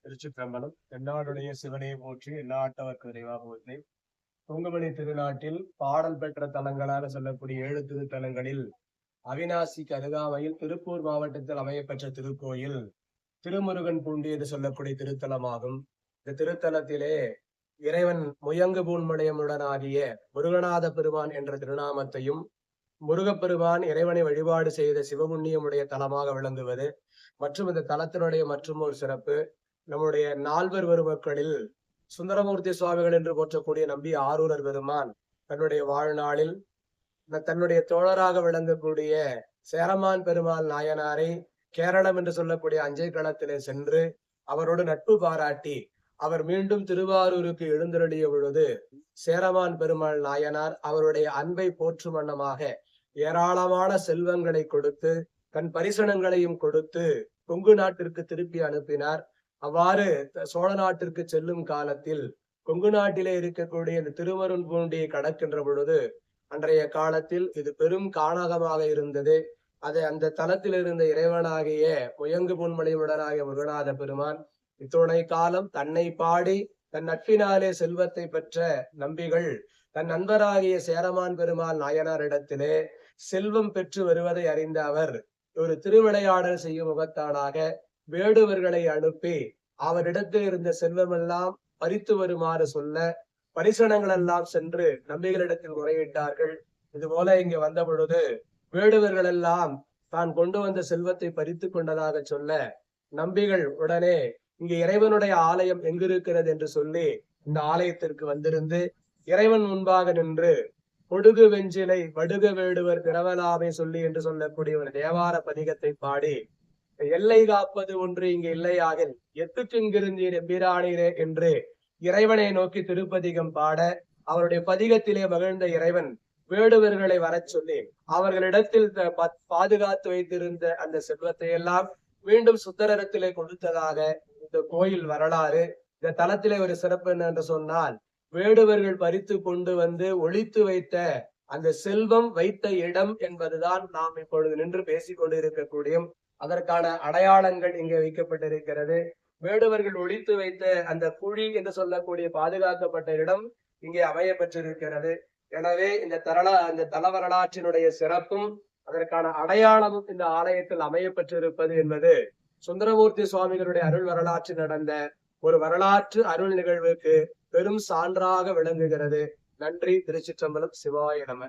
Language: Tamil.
திருச்சிற்றம்பலம். தென்னாடுடைய சிவனை போற்றி எந்நாட்டவர்க்கு இறைவா போற்றி. பொங்குமணி திருநாட்டில் பாடல் பெற்ற தலங்களாக சொல்லக்கூடிய 7 திருத்தலங்களில் அவிநாசிக்கு அருகாமையில் திருப்பூர் மாவட்டத்தில் அமையப்பெற்ற திருக்கோயில் திருமுருகன் பூண்டி என்று சொல்லக்கூடிய திருத்தலமாகும். இந்த திருத்தலத்திலே இறைவன் முயங்கு பூன்மடையமுடனாகிய முருகநாத பெருமான் என்ற திருநாமத்தையும், முருகப்பெருமான் இறைவனை வழிபாடு செய்த சிவபுண்ணியமுடைய தலமாக விளங்குவது மற்றும் இந்த தலத்தினுடைய மற்றும் ஒரு சிறப்பு, நம்முடைய நால்வர் பெருமக்களில் சுந்தரமூர்த்தி சுவாமிகள் என்று போற்றக்கூடிய நம்பி ஆரூரர் பெருமான் தன்னுடைய வாழ்நாளில் தன்னுடைய தோழராக விளங்கக்கூடிய சேரமான் பெருமாள் நாயனாரை கேரளம் என்று சொல்லக்கூடிய அஞ்சை களத்திலே சென்று அவரோடு நட்பு பாராட்டி அவர் மீண்டும் திருவாரூருக்கு எழுந்தருளிய பொழுது சேரமான் பெருமாள் நாயனார் அவருடைய அன்பை போற்றும் வண்ணமாக ஏராளமான செல்வங்களை கொடுத்து தன் பரிசனங்களையும் கொடுத்து கொங்கு நாட்டிற்கு திருப்பி அனுப்பினார். அவ்வாறு சோழ நாட்டிற்கு செல்லும் காலத்தில் கொங்கு நாட்டிலே இருக்கக்கூடிய இந்த திருமருன் பூண்டியை கடக்கின்ற பொழுது அன்றைய காலத்தில் இது பெரும் கானகமாக இருந்தது. அதை அந்த தலத்தில் இருந்த இறைவனாகிய முயங்கு பொன்மணியுடனாகிய முருகநாத பெருமான் இத்துணை காலம் தன்னை பாடி தன் நட்பினாலே செல்வத்தை பெற்ற நம்பிகள் தன் நண்பராகிய சேரமான் பெருமாள் நாயனாரிடத்திலே செல்வம் பெற்று வருவதை அறிந்த அவர் ஒரு திருவிளையாடல் செய்யும் முகத்தானாக வேடுவர்களை அனுப்பி அவரிடத்தில் இருந்த செல்வமெல்லாம் பறித்து வருமாறு சொல்ல பரிசனங்கள் எல்லாம் சென்று நம்பிகளிடத்தில் முறையிட்டார்கள். இது போல இங்க வந்த பொழுது வேடுவர்கள் எல்லாம் தான் கொண்டு வந்த செல்வத்தை பறித்து கொண்டதாக சொல்ல நம்பிகள் உடனே இங்கு இறைவனுடைய ஆலயம் எங்கிருக்கிறது என்று சொல்லி இந்த ஆலயத்திற்கு வந்திருந்து இறைவன் முன்பாக நின்று பொடுகு வெஞ்சிலை வடுக வேடுவர் திரவலாமை சொல்லி என்று சொல்லக்கூடிய ஒரு தேவார பதிகத்தை பாடி எல்லை காப்பது ஒன்று இங்கு இல்லையாகில் எத்துக்கு இங்கிருந்தீர் எம்பிரானீரே என்று இறைவனை நோக்கி திருப்பதிகம் பாட அவருடைய பதிகத்திலே மகிழ்ந்த இறைவன் வேடுவர்களை வர சொல்லி அவர்களிடத்தில் பாதுகாத்து வைத்திருந்த அந்த செல்வத்தை எல்லாம் மீண்டும் சுந்தரத்திலே கொடுத்ததாக இந்த கோயில் வரலாறு. இந்த தலத்திலே ஒரு சிறப்பு என்ன என்று சொன்னால், வேடுவர்கள் பறித்து கொண்டு வந்து ஒளித்து வைத்த அந்த செல்வம் வைத்த இடம் என்பதுதான் நாம் இப்பொழுது நின்று பேசிக் கொண்டு இருக்கக்கூடிய அதற்கான அடையாளங்கள் இங்கே வைக்கப்பட்டிருக்கிறது. வேடுவர்கள் ஒளித்து வைத்த அந்த குழி என்று சொல்லக்கூடிய பாதுகாக்கப்பட்ட இடம் இங்கே அமைய பெற்றிருக்கிறது. எனவே இந்த தல வரலாற்றினுடைய சிறப்பும் அதற்கான அடையாளமும் இந்த ஆலயத்தில் அமைய பெற்றிருப்பது என்பது சுந்தரமூர்த்தி சுவாமிகளுடைய அருள் வரலாற்றில் நடந்த ஒரு வரலாற்று அருள் நிகழ்வுக்கு பெரும் சான்றாக விளங்குகிறது. நன்றி. திருச்சிற்றம்பலம். சிவாய நம.